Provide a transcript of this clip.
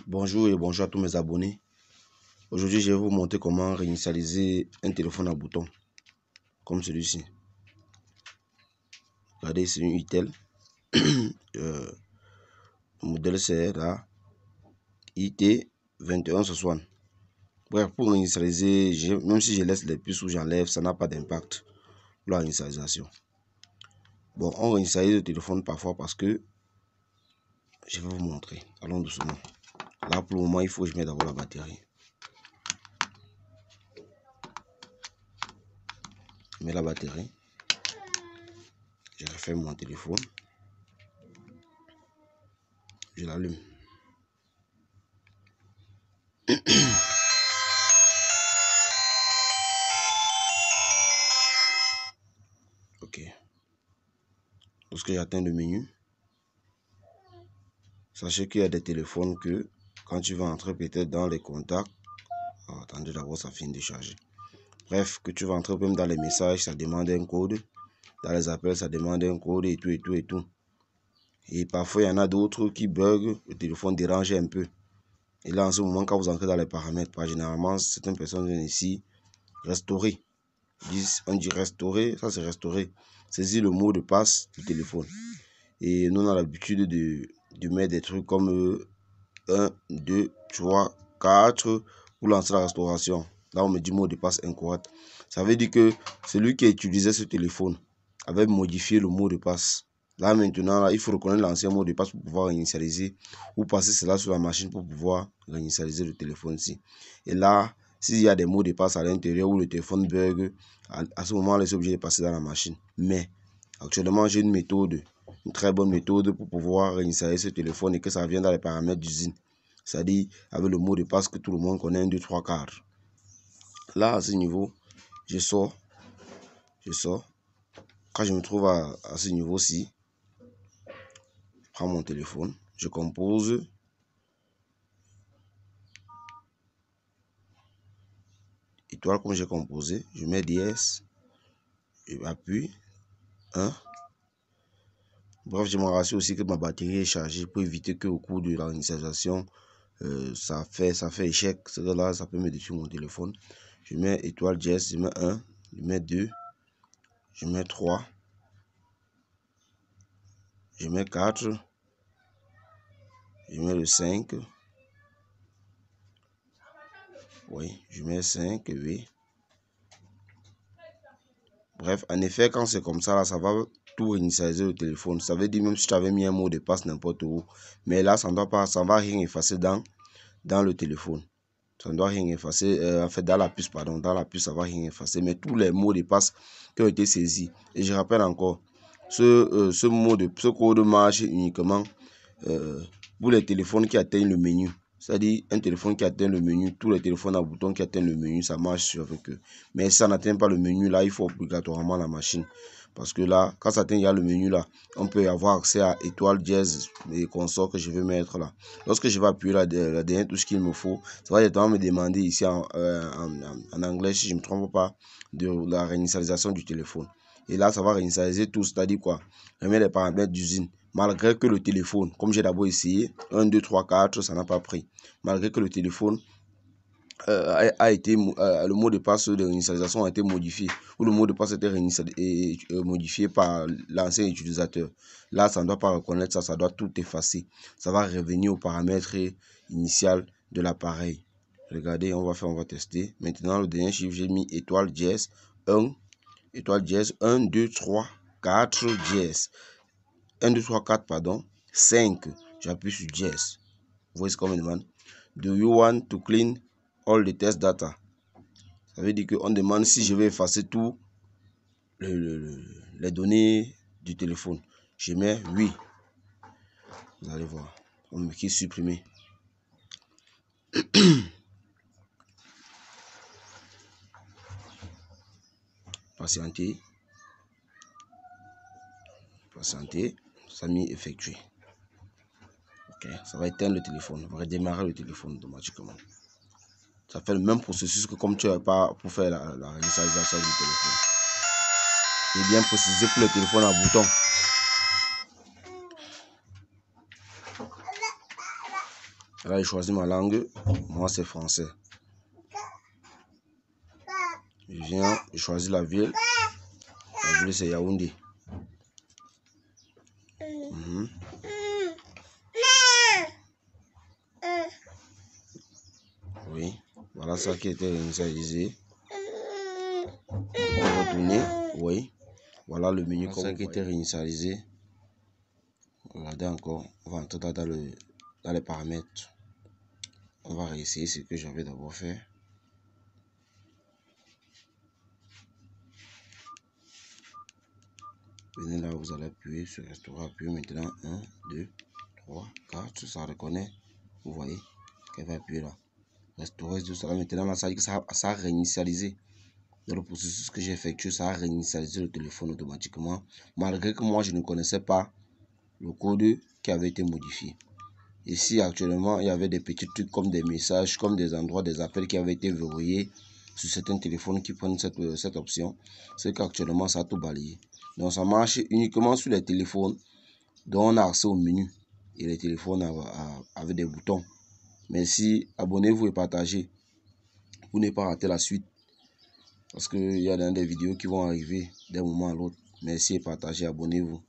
Bonjour et bonjour à tous mes abonnés. Aujourd'hui, je vais vous montrer comment réinitialiser un téléphone à bouton comme celui-ci. Regardez, c'est une Itel. Le modèle c'est la IT2160. Bref, pour réinitialiser, même si je laisse les puces ou j'enlève, ça n'a pas d'impact pour la réinitialisation. Bon, on réinitialise le téléphone parfois parce que je vais vous montrer. Allons doucement. Là, pour le moment, il faut que je mette d'abord la batterie. Je mets la batterie. Je referme mon téléphone. Je l'allume. Ok. Lorsque j'atteins le menu, sachez qu'il y a des téléphones que quand tu vas entrer peut-être dans les contacts, attendez d'abord ça finit de charger. Bref, que tu vas entrer même dans les messages, ça demande un code. Dans les appels, ça demande un code et tout et tout et tout. Et parfois, il y en a d'autres qui bug, le téléphone dérange un peu. Et là, en ce moment, quand vous entrez dans les paramètres, généralement, certaines personnes viennent ici restaurer. On dit restaurer, ça c'est restaurer. Saisir le mot de passe du téléphone. Et nous, on a l'habitude de mettre des trucs comme 1, 2, 3, 4 pour lancer la restauration. Là, on me dit mot de passe incorrect. Ça veut dire que celui qui a utilisé ce téléphone avait modifié le mot de passe. Là, maintenant, là, il faut reconnaître l'ancien mot de passe pour pouvoir réinitialiser ou passer cela sur la machine pour pouvoir réinitialiser le téléphone-ci. Et là, s'il y a des mots de passe à l'intérieur où le téléphone bug, à ce moment-là, c'est obligé de passer dans la machine. Mais actuellement, j'ai une méthode, une très bonne méthode pour pouvoir réinitialiser ce téléphone et que ça vienne dans les paramètres d'usine. C'est-à-dire avec le mot de passe que tout le monde connaît, 1, 2, 3, 4. Là, à ce niveau, je sors. Quand je me trouve à ce niveau-ci, je prends mon téléphone, je compose. Étoile comme j'ai composé, je mets dièse, j'appuie 1. Bref, je me rassure aussi que ma batterie est chargée pour éviter qu'au cours de la réinitialisation, ça fait échec. Là, ça peut me détruire mon téléphone. Je mets étoile dièse, je mets 1, je mets 2, je mets 3, je mets 4, je mets le 5. Oui, je mets 5, oui. Bref, en effet, quand c'est comme ça, là, ça va tout réinitialiser le téléphone. Ça veut dire même si tu avais mis un mot de passe n'importe où. Mais là, ça ne doit pas, ça va rien effacer dans le téléphone. Ça ne doit rien effacer, en fait, dans la puce, pardon. Dans la puce, ça ne va rien effacer. Mais tous les mots de passe qui ont été saisis. Et je rappelle encore, ce code marche uniquement pour les téléphones qui atteignent le menu. C'est-à-dire, un téléphone qui atteint le menu, tous les téléphones à bouton qui atteignent le menu, ça marche avec eux. Mais si ça n'atteint pas le menu, là, il faut obligatoirement la machine. Parce que là, quand ça atteint le menu, là, on peut avoir accès à étoile, dièse et consorts que je vais mettre là. Lorsque je vais appuyer la dernière touche qu'il me faut, ça va directement me demander ici en anglais, si je ne me trompe pas, de la réinitialisation du téléphone. Et là, ça va réinitialiser tout, c'est-à-dire quoi? Remettre les paramètres d'usine. Malgré que le téléphone, comme j'ai d'abord essayé, 1, 2, 3, 4, ça n'a pas pris. Malgré que le téléphone le mot de passe de réinitialisation a été modifié, ou le mot de passe a été modifié par l'ancien utilisateur. Là, ça ne doit pas reconnaître ça, ça doit tout effacer. Ça va revenir aux paramètres initial de l'appareil. Regardez, on va tester. Maintenant, le dernier chiffre, j'ai mis étoile dièse 1, étoile dièse 1, 2, 3, 4 dièse. 1, 2, 3, 4, pardon, 5. J'appuie sur dièse. Vous voyez ce qu'on me demande. Do you want to clean all the test data? Ça veut dire qu'on demande si je vais effacer tout les données du téléphone. Je mets oui. Vous allez voir. On me dit supprimer. Patienter. Patienter. Ça mis effectué. Ok. Ça va éteindre le téléphone. On va redémarrer le téléphone automatiquement. Ça fait le même processus que comme tu n'as pas pour faire la réinitialisation du téléphone. Et bien précisé pour le téléphone à bouton. Là, je choisis ma langue. Moi, c'est français. Je viens, je choisis la ville. La ville, c'est Yaoundé. Oui, voilà ça qui était réinitialisé. On va retourner. Oui, voilà le menu comme ça qui était réinitialisé. Regardez encore. On va entrer dans les paramètres. On va réessayer ce que j'avais d'abord fait. Venez là, vous allez appuyer sur restaurer, appuyer maintenant 1, 2, 3, 4, ça reconnaît. Vous voyez qu'elle va appuyer là. Restaurer tout ça. Maintenant là, ça dit que ça a réinitialisé. Dans le processus que j'ai effectué, ça a réinitialisé le téléphone automatiquement. Malgré que moi, je ne connaissais pas le code qui avait été modifié. Ici, actuellement, il y avait des petits trucs comme des messages, comme des endroits, des appels qui avaient été verrouillés sur certains téléphones qui prennent cette option. C'est qu'actuellement, ça a tout balayé. Donc, ça marche uniquement sur les téléphones dont on a accès au menu. Et les téléphones avec des boutons. Merci, abonnez-vous et partagez pour ne pas rater la suite. Parce qu'il y a des vidéos qui vont arriver d'un moment à l'autre. Merci et partagez, abonnez-vous.